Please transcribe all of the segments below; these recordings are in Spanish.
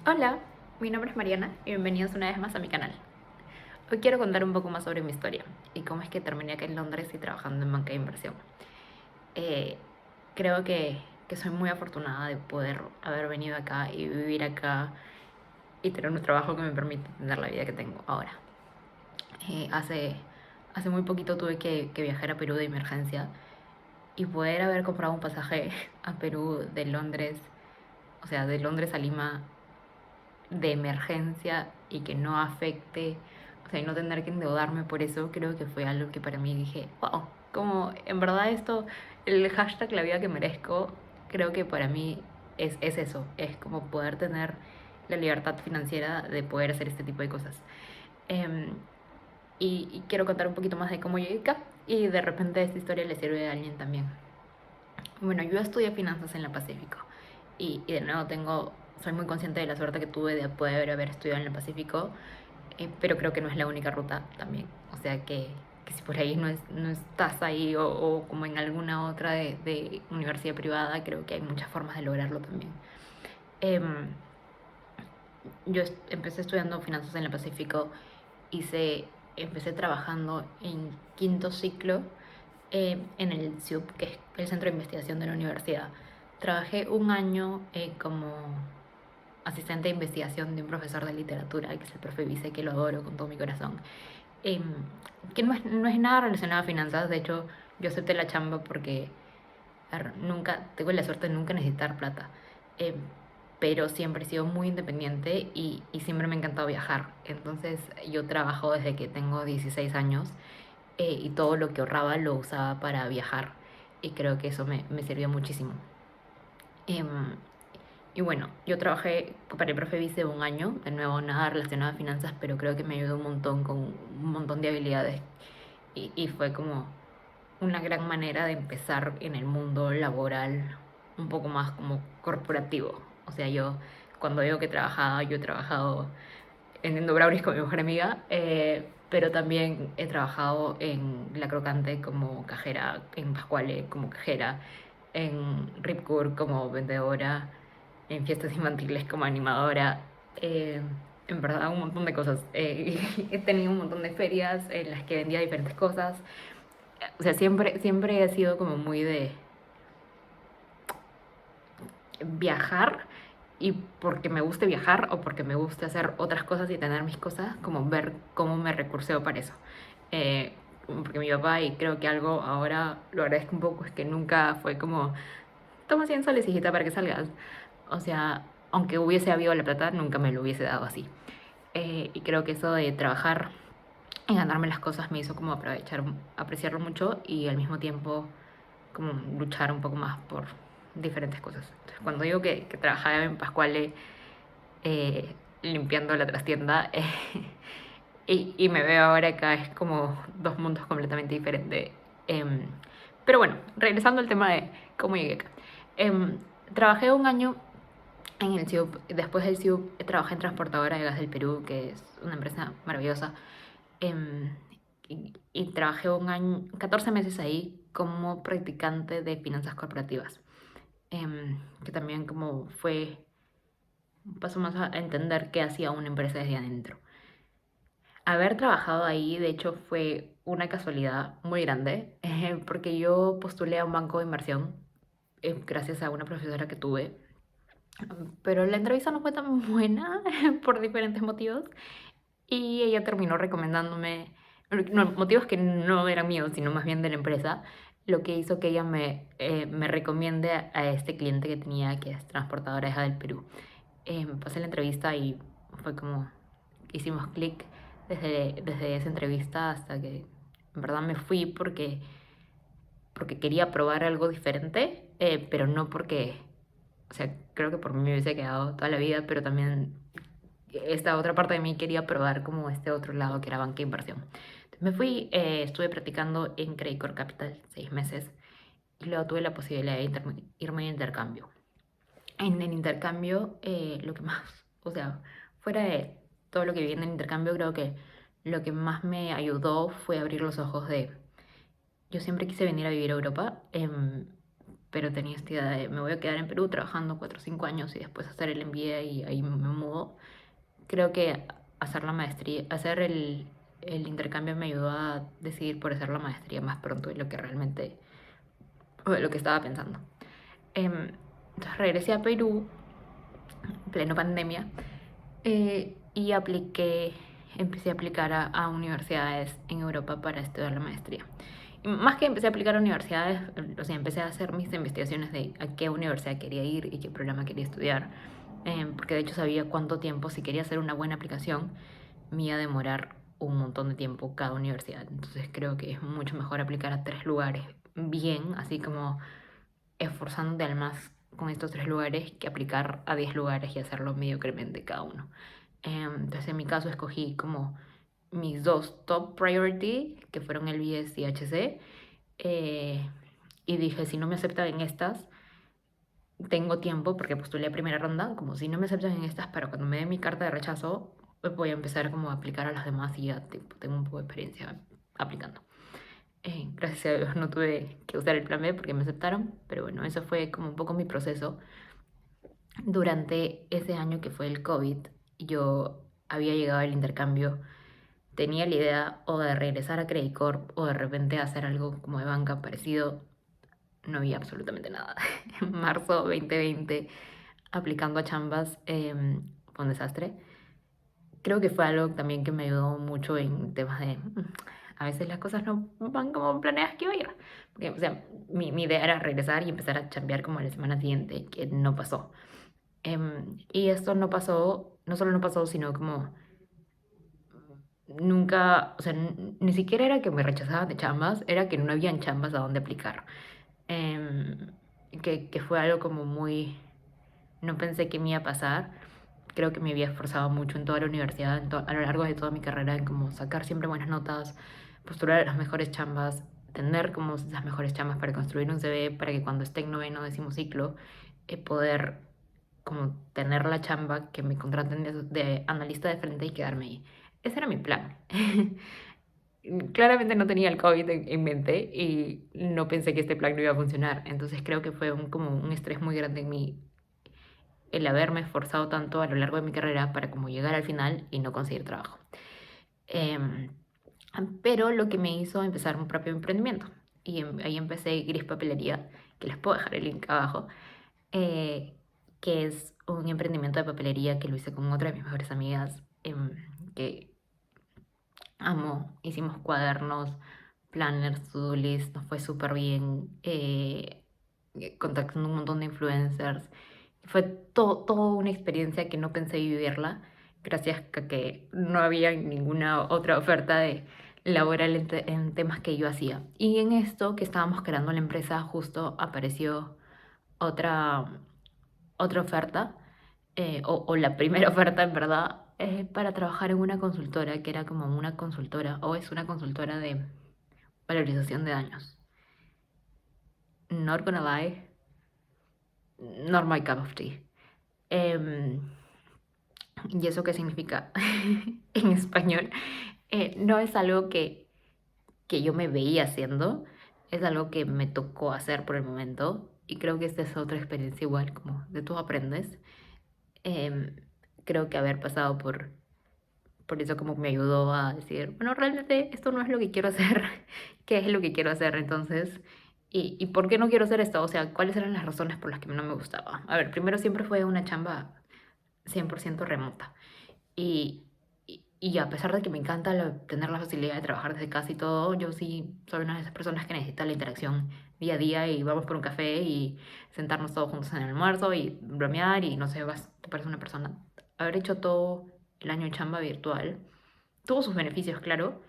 Hola, mi nombre es Mariana y bienvenidos una vez más a mi canal. Hoy quiero contar un poco más sobre mi historia y cómo es que terminé acá en Londres y trabajando en banca de inversión. Eh, creo que soy muy afortunada de poder haber venido acá y vivir acá y tener un trabajo que me permite tener la vida que tengo ahora. Hace muy poquito tuve que viajar a Perú de emergencia y poder haber comprado un pasaje a Perú de Londres, o sea, de Londres a Lima de emergencia y que no afecte, o sea, y no tener que endeudarme por eso, creo que fue algo que para mí dije, wow, como en verdad esto, el hashtag la vida que merezco, creo que para mí es eso, es como poder tener la libertad financiera de poder hacer este tipo de cosas. Em, y quiero contar un poquito más de cómo llegué acá y de repente esta historia le sirve a alguien también. Bueno, yo estudié finanzas en la Pacífico y de nuevo soy muy consciente de la suerte que tuve de poder haber estudiado en la Pacífico, pero creo que no es la única ruta también. O sea que si por ahí no estás ahí o como en alguna otra de universidad privada, creo que hay muchas formas de lograrlo también. Em, yo empecé estudiando finanzas en el Pacífico, empecé trabajando en quinto ciclo en el CIUP, que es el Centro de Investigación de la Universidad. Trabajé un año como asistente de investigación de un profesor de literatura, que es el profe Vice, que lo adoro con todo mi corazón. Eh, que no es nada relacionado a finanzas, de hecho yo acepté la chamba porque nunca, tengo la suerte de nunca necesitar plata. Eh, pero siempre he sido muy independiente y siempre me ha encantado viajar. Entonces yo trabajo desde que tengo 16 años y todo lo que ahorraba lo usaba para viajar y creo que eso me sirvió muchísimo. Em, y bueno, yo trabajé para el profe Vice un año, de nuevo nada relacionado a finanzas, pero creo que me ayudó un montón con un montón de habilidades y fue como una gran manera de empezar en el mundo laboral un poco más como corporativo. O sea, yo cuando digo que trabajaba, yo he trabajado vendiendo brownies con mi mejor amiga, pero también he trabajado en La Crocante como cajera, en Pascuale como cajera, en Ripcur como vendedora, en fiestas infantiles como animadora. eh, en verdad, un montón de cosas. He tenido un montón de ferias en las que vendía diferentes cosas. O sea, siempre he sido como muy de viajar y porque me guste viajar o porque me guste hacer otras cosas y tener mis cosas, como ver cómo me recurseo para eso. Porque mi papá, y creo que algo ahora lo agradezco un poco, es que nunca fue como, toma 100 soles, hijita, para que salgas. O sea, aunque hubiese habido la plata, nunca me lo hubiese dado así. Y creo que eso de trabajar y ganarme las cosas me hizo como apreciarlo mucho y al mismo tiempo como luchar un poco más por diferentes cosas. Entonces, cuando digo que trabajaba en Pascuale limpiando la trastienda y me veo ahora acá, es como dos mundos completamente diferentes. Em, pero bueno, regresando al tema de cómo llegué acá. Em, Trabajé un año en el CIUP, después del CIUP trabajé en Transportadora de Gas del Perú, que es una empresa maravillosa. Em, y trabajé un año, 14 meses ahí como practicante de finanzas corporativas, que también como fue un paso más a entender qué hacía una empresa desde adentro. Haber trabajado ahí, de hecho, fue una casualidad muy grande, porque yo postulé a un banco de inversión gracias a una profesora que tuve, pero la entrevista no fue tan buena por diferentes motivos y ella terminó recomendándome, no, motivos que no eran míos, sino más bien de la empresa, lo que hizo que ella me recomiende a este cliente que tenía, que es Transportadora Eja del Perú. Pasé la entrevista y fue como, hicimos clic desde esa entrevista hasta que en verdad me fui porque quería probar algo diferente, pero no porque, o sea, creo que por mí me hubiese quedado toda la vida, pero también esta otra parte de mí quería probar como este otro lado que era banca de inversión. Entonces me fui, estuve practicando en Credit Core Capital 6 meses y luego tuve la posibilidad de irme de intercambio. En el intercambio, lo que más, o sea, fuera de todo lo que viví en el intercambio, creo que lo que más me ayudó fue abrir los ojos de, yo siempre quise venir a vivir a Europa, pero tenía esta idea de me voy a quedar en Perú trabajando 4 o 5 años y después hacer el MBA y ahí me mudo. Creo que hacer la maestría, hacer el intercambio me ayudó a decidir por hacer la maestría más pronto de lo que realmente, o de lo que estaba pensando. Entonces regresé a Perú, en pleno pandemia, y empecé a aplicar a universidades en Europa para estudiar la maestría. Y más que empecé a aplicar a universidades, o sea, empecé a hacer mis investigaciones de a qué universidad quería ir y qué programa quería estudiar, porque de hecho sabía cuánto tiempo, si quería hacer una buena aplicación, me iba a demorar un montón de tiempo cada universidad. Entonces creo que es mucho mejor aplicar a 3 lugares bien, así como esforzándote al más con estos 3 lugares, que aplicar a 10 lugares y hacerlo mediocremente cada uno. Entonces en mi caso escogí como mis 2 top priority, que fueron el BS y HC, y dije, si no me aceptan en estas, tengo tiempo, porque postulé a primera ronda, como si no me aceptan en estas, para cuando me den mi carta de rechazo, voy a empezar como a aplicar a las demás y ya tengo un poco de experiencia aplicando. Gracias a Dios no tuve que usar el plan B porque me aceptaron, pero bueno, eso fue como un poco mi proceso. Durante ese año que fue el COVID, yo había llegado al intercambio, tenía la idea o de regresar a Credit Corp o de repente hacer algo como de banca parecido. No había absolutamente nada. En marzo 2020, aplicando a chambas, fue un desastre. Creo que fue algo también que me ayudó mucho en temas de a veces las cosas no van como planeas que iba a ir. Porque, o sea, mi idea era regresar y empezar a chambear como la semana siguiente, que no pasó. Y esto no pasó, no solo no pasó, sino como nunca, o sea, ni siquiera era que me rechazaban de chambas, era que no habían chambas a donde aplicar. Em, que fue algo como muy, no pensé que me iba a pasar. Creo que me había esforzado mucho en toda la universidad, a lo largo de toda mi carrera, en como sacar siempre buenas notas, postular a las mejores chambas, tener como las mejores chambas para construir un CV, para que cuando esté en noveno o décimo ciclo, poder como tener la chamba, que me contraten de analista de frente y quedarme ahí. Ese era mi plan. Claramente no tenía el COVID en mente y no pensé que este plan no iba a funcionar. Entonces creo que fue como un estrés muy grande en mí el haberme esforzado tanto a lo largo de mi carrera para como llegar al final y no conseguir trabajo. Em, pero lo que me hizo empezar un propio emprendimiento. Y ahí empecé Gris Papelería, que les puedo dejar el link abajo, eh, que es un emprendimiento de papelería que lo hice con otra de mis mejores amigas, que amo. Hicimos cuadernos, planners, to-do list, nos fue súper bien, contactando un montón de influencers. Fue toda una experiencia que no pensé vivirla, gracias a que no había ninguna otra oferta de laboral en temas que yo hacía. Y en esto que estábamos creando la empresa, justo apareció otra, otra oferta, o la primera oferta en verdad, para trabajar en una consultora, que era como una consultora, o es una consultora de valorización de daños. Not gonna lie, not my cup of tea. Em, ¿Y eso qué significa en español? No es algo que yo me veía haciendo, es algo que me tocó hacer por el momento. Y creo que esta es otra experiencia igual, como de tú aprendes. Em, Creo que haber pasado por eso como me ayudó a decir, bueno, realmente esto no es lo que quiero hacer, ¿qué es lo que quiero hacer entonces? ¿Y por qué no quiero hacer esto? O sea, ¿cuáles eran las razones por las que no me gustaba? A ver, primero siempre fue una chamba 100% remota. Y a pesar de que me encanta tener la facilidad de trabajar desde casa y todo, yo sí soy una de esas personas que necesita la interacción día a día y vamos por un café y sentarnos todos juntos en el almuerzo y bromear y no sé, te parece una persona. Haber hecho todo el año en chamba virtual tuvo sus beneficios, claro,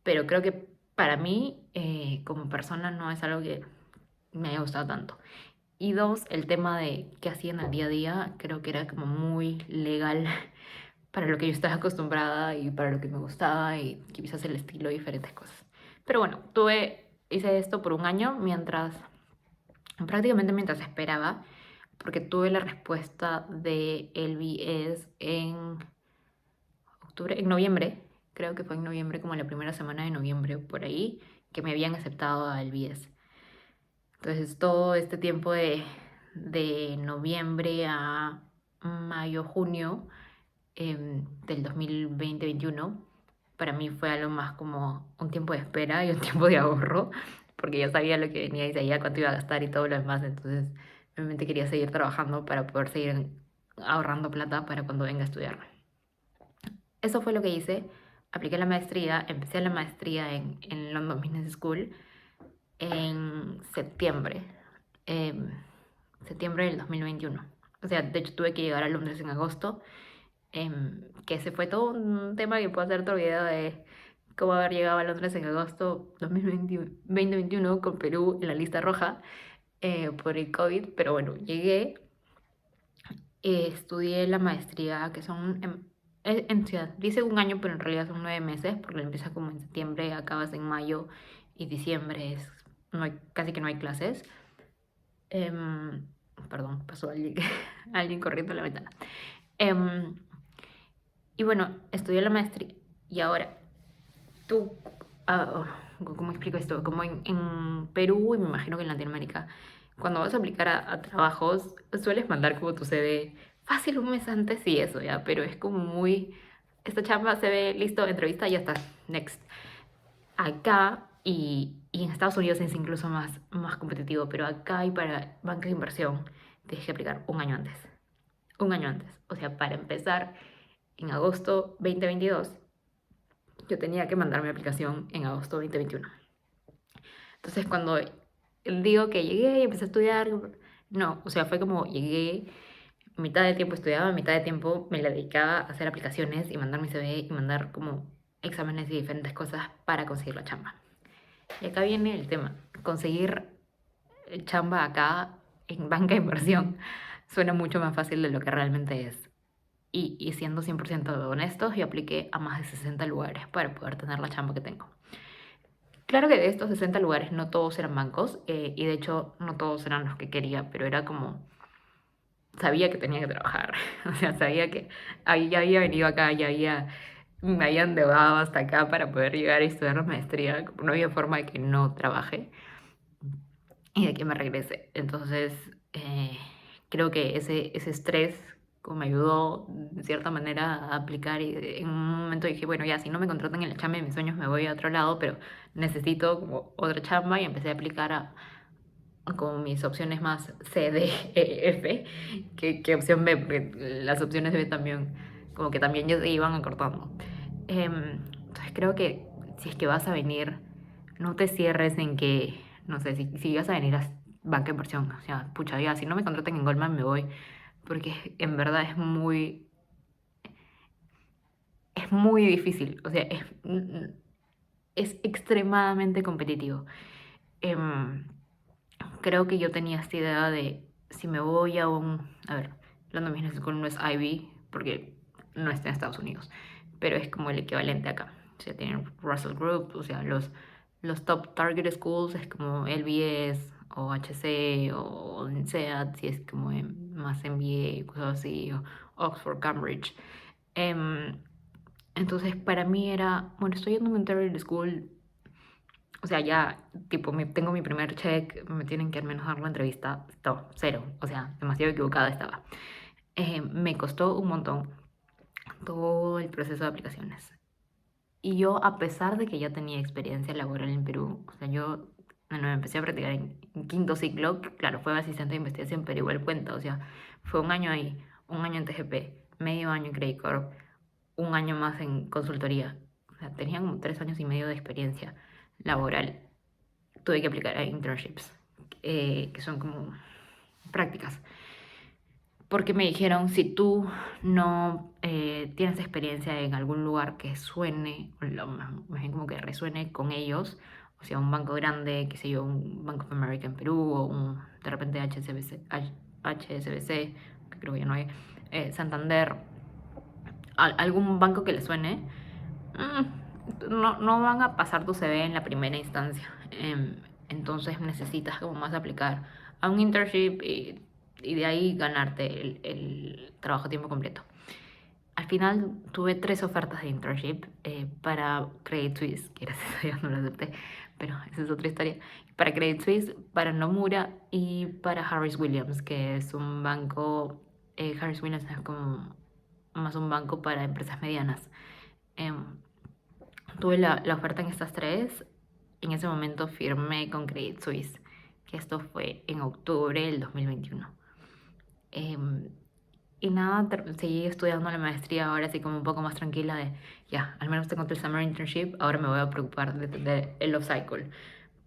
pero creo que para mí como persona no es algo que me haya gustado tanto. Y dos, el tema de qué hacía en el día a día, creo que era como muy legal para lo que yo estaba acostumbrada y para lo que me gustaba y quizás el estilo y diferentes cosas. Pero bueno, hice esto por un año prácticamente mientras esperaba, porque tuve la respuesta de LBS en octubre, en noviembre, creo que fue en noviembre, como la primera semana de noviembre por ahí, que me habían aceptado a LBS. Entonces todo este tiempo de noviembre a mayo, junio del 2020-21, para mí fue algo más como un tiempo de espera y un tiempo de ahorro, porque ya sabía lo que venía y sabía cuánto iba a gastar y todo lo demás, entonces realmente quería seguir trabajando para poder seguir ahorrando plata para cuando venga a estudiar. Eso fue lo que hice. Apliqué la maestría, empecé la maestría en London Business School en septiembre, em, septiembre del 2021. O sea, de hecho tuve que llegar a Londres en agosto, que ese fue todo un tema que puedo hacer otro video de cómo haber llegado a Londres en agosto 2021 con Perú en la lista roja por el COVID, pero bueno, llegué, estudié la maestría, que son en ciudad, dice un año, pero en realidad son 9 meses, porque empieza como en septiembre, acabas en mayo y diciembre no hay, casi que no hay clases. Em, Perdón, pasó alguien, alguien corriendo a la ventana. Em, y bueno, estudié la maestría y ahora tú, ah, ¿cómo explico esto? Como en Perú y me imagino que en Latinoamérica, cuando vas a aplicar a trabajos, sueles mandar como tu CV fácil un mes antes y eso, ya, pero es como muy, esta chamba se ve, listo, entrevista, ya está, next. Acá y en Estados Unidos es incluso más competitivo, pero acá y para banca de inversión tienes que aplicar un año antes. Un año antes. O sea, para empezar, en agosto 2022, yo tenía que mandar mi aplicación en agosto 2021. Entonces, cuando digo que llegué y empecé a estudiar, no, o sea, fue como llegué, mitad del tiempo estudiaba, mitad de tiempo me la dedicaba a hacer aplicaciones y mandar mi CV y mandar como exámenes y diferentes cosas para conseguir la chamba. Y acá viene el tema, conseguir chamba acá en banca de inversión suena mucho más fácil de lo que realmente es. Y siendo 100% honestos, yo apliqué a más de 60 lugares para poder tener la chamba que tengo. Claro que de estos 60 lugares no todos eran bancos y de hecho no todos eran los que quería, pero era como, sabía que tenía que trabajar, o sea, sabía que ya había venido acá, me había endeudado hasta acá para poder llegar a estudiar la maestría, no había forma de que no trabaje y de que me regrese. Entonces, creo que ese estrés como me ayudó de cierta manera a aplicar y en un momento dije, bueno, ya, si no me contratan en la chamba de mis sueños me voy a otro lado, pero necesito como otra chamba y empecé a aplicar a como mis opciones más C, D, E, F, que opción B, porque las opciones B también, como que también ya se iban acortando. Entonces creo que si es que vas a venir, no te cierres en que, no sé, si vas a venir a banca de inversión, o sea, pucha, ya, si no me contratan en Goldman me voy, porque en verdad es muy difícil, o sea, es extremadamente competitivo. Em, Creo que yo tenía esta idea de si me voy a un... A ver, London Business School no es Ivy porque no está en Estados Unidos, pero es como el equivalente acá. O sea, tienen Russell Group, o sea, los top target schools es como LBS o HC o INSEAD, si es como más MBA, cosas así, o Oxford, Cambridge. Em, entonces, para mí era, bueno, estoy yendo a un target school, o sea, ya, tipo, tengo mi primer check, me tienen que al menos dar la entrevista, no, cero, o sea, demasiado equivocada estaba. Me costó un montón todo el proceso de aplicaciones. Y yo, a pesar de que ya tenía experiencia laboral en Perú, o sea, yo bueno, empecé a practicar en quinto ciclo, claro, fue asistente de investigación, pero igual cuenta, o sea, fue un año ahí, un año en TGP, medio año en Credit Corp, un año más en consultoría. O sea, tenía como 3 años y medio de experiencia laboral. Tuve que aplicar a internships, que son como prácticas. Porque me dijeron, si tú no tienes experiencia en algún lugar que suene, más bien como que resuene con ellos, o sea, un banco grande, qué sé yo, un Bank of America en Perú, o de repente HSBC, que creo que ya no hay, Santander, algún banco que le suene, no van a pasar tu CV en la primera instancia. Entonces necesitas como más aplicar a un internship y de ahí ganarte el trabajo a tiempo completo. Al final tuve 3 ofertas de internship para Credit Suisse, que gracias a Dios no lo acepté, pero esa es otra historia. Para Credit Suisse, para Nomura y para Harris Williams, que es un banco, Harris Williams es como más un banco para empresas medianas. Em, Tuve la oferta en estas tres. En ese momento firmé con Credit Suisse, que esto fue en octubre del 2021. Em, y nada, seguí estudiando la maestría ahora así como un poco más tranquila de, ya, al menos tengo el summer internship, ahora me voy a preocupar de tener el off cycle.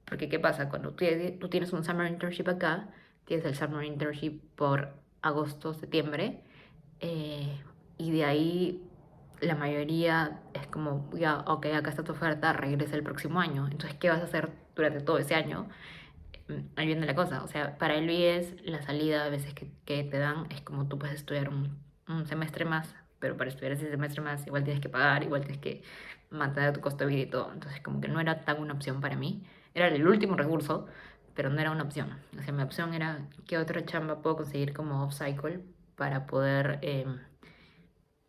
Porque ¿qué pasa? Cuando tú tienes un summer internship acá, tienes el summer internship por agosto, septiembre, eh, y de ahí la mayoría es como, ya, ok, acá está tu oferta, regresa el próximo año. Entonces, ¿qué vas a hacer durante todo ese año? Ahí viene la cosa. O sea, para el BS, la salida a veces que te dan es como tú puedes estudiar un semestre más, pero para estudiar ese semestre más igual tienes que pagar, igual tienes que mantener tu costo de vida y todo. Entonces, como que no era tan una opción para mí. Era el último recurso, pero no era una opción. O sea, mi opción era qué otra chamba puedo conseguir como off-cycle para poder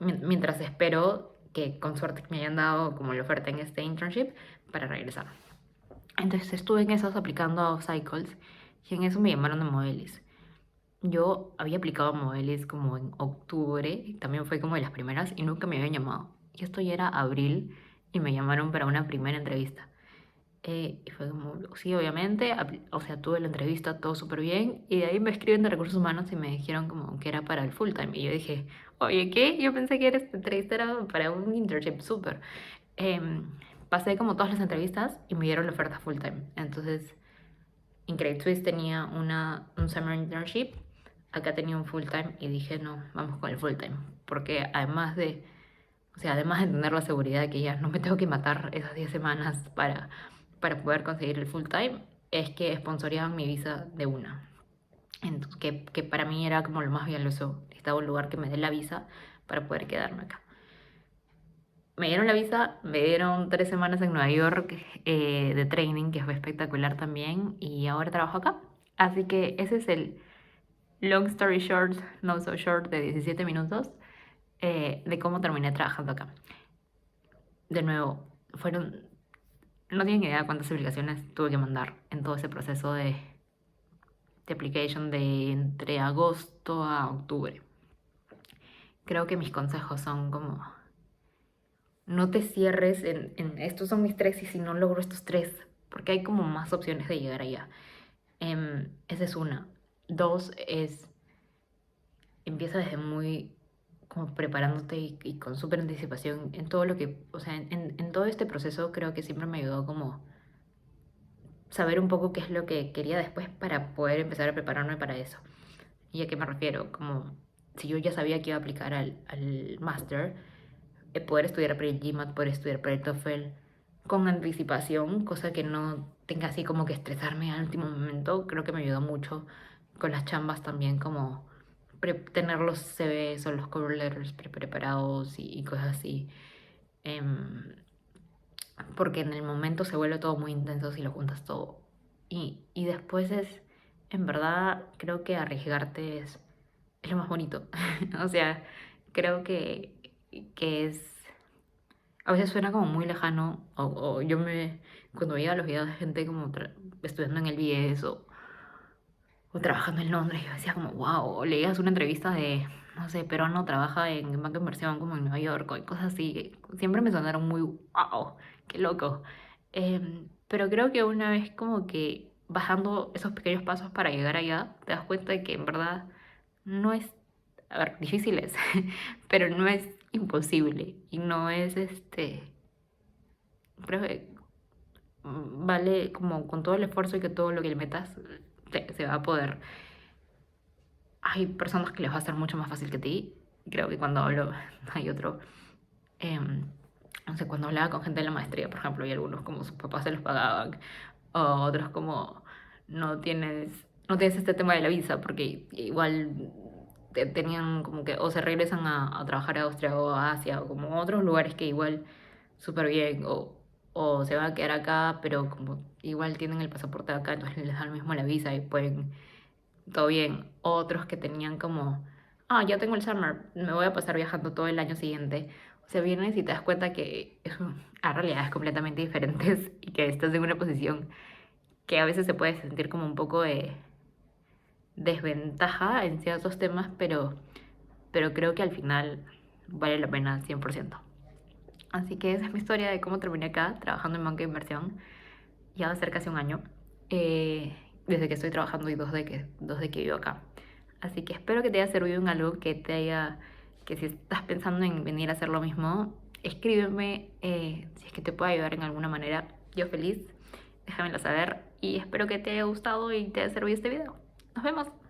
mientras espero que con suerte me hayan dado como la oferta en este internship para regresar. Entonces estuve en esas aplicando a Cycles y en eso me llamaron de Modelis. Yo había aplicado a Modelis como en octubre, también fue como de las primeras y nunca me habían llamado. Y esto ya era abril y me llamaron para una primera entrevista. Y fue como, sí, obviamente, o sea, tuve la entrevista, todo súper bien, y de ahí me escriben de recursos humanos y me dijeron como que era para el full time. Y yo dije, oye, ¿qué? Yo pensé que esta entrevista era para un internship súper. Em, Pasé como todas las entrevistas y me dieron la oferta full time. Entonces, en Credit Suisse tenía un summer internship, acá tenía un full time y dije, no, vamos con el full time. Porque o sea, además de tener la seguridad de que ya no me tengo que matar esas 10 semanas para poder conseguir el full time, es que sponsoriaban mi visa de una. Entonces, que para mí era como lo más valioso. Estaba un lugar que me dé la visa para poder quedarme acá. Me dieron la visa, me dieron 3 semanas en Nueva York de training, que fue espectacular también, y ahora trabajo acá. Así que ese es el long story short, no so short, de 17 minutos de cómo terminé trabajando acá. De nuevo, no tienen idea cuántas aplicaciones tuve que mandar en todo ese proceso de application de entre agosto a octubre. Creo que mis consejos son como, no te cierres en estos son mis tres y si no logro estos tres, porque hay como más opciones de llegar allá. Esa es una. Dos es, empieza desde muy como preparándote y con súper anticipación en todo lo que, o sea, en todo este proceso creo que siempre me ayudó como saber un poco qué es lo que quería después para poder empezar a prepararme para eso. ¿Y a qué me refiero? Como si yo ya sabía que iba a aplicar al máster, poder estudiar para el GMAT, poder estudiar para el TOEFL con anticipación, cosa que no tenga así como que estresarme al último momento, creo que me ayudó mucho con las chambas también, como tener los CVs o los cover letters preparados y cosas así. Em, Porque en el momento se vuelve todo muy intenso si lo juntas todo. Y después en verdad, creo que arriesgarte es lo más bonito. O sea, creo que a veces suena como muy lejano, o cuando veía los videos de gente como estudiando en el BS o trabajando en Londres, yo decía como, wow, o leías una entrevista de, no sé, peruano trabaja en banca de inversión como en Nueva York, o cosas así, que siempre me sonaron muy, wow, qué loco. Pero creo que una vez como que bajando esos pequeños pasos para llegar allá, te das cuenta de que en verdad no es, a ver, difícil es, pero no es imposible y no es creo que vale como con todo el esfuerzo y que todo lo que le metas se va a poder. Hay personas que les va a ser mucho más fácil que a ti. Creo que cuando hablo, hay otro, no sé, cuando hablaba con gente de la maestría, por ejemplo, hay algunos como sus papás se los pagaban, o otros como no tienes este tema de la visa, porque igual tenían como que o se regresan a trabajar a Austria o a Asia, o como otros lugares que igual súper bien, o se van a quedar acá, pero como igual tienen el pasaporte de acá, entonces les dan lo mismo la visa y pueden todo bien. Otros que tenían como, ya tengo el summer, me voy a pasar viajando todo el año siguiente. se vienes y te das cuenta que a realidades completamente diferentes y que estás en una posición que a veces se puede sentir como un poco de desventaja en ciertos temas, pero creo que al final vale la pena 100%. Así que esa es mi historia de cómo terminé acá trabajando en banca de inversión. Ya va a ser casi un año desde que estoy trabajando y dos de que vivo acá. Así que espero que te haya servido en algo, que si estás pensando en venir a hacer lo mismo, escríbeme si es que te puedo ayudar en alguna manera. Yo feliz, déjamelo saber y espero que te haya gustado y te haya servido este video. Nos vemos.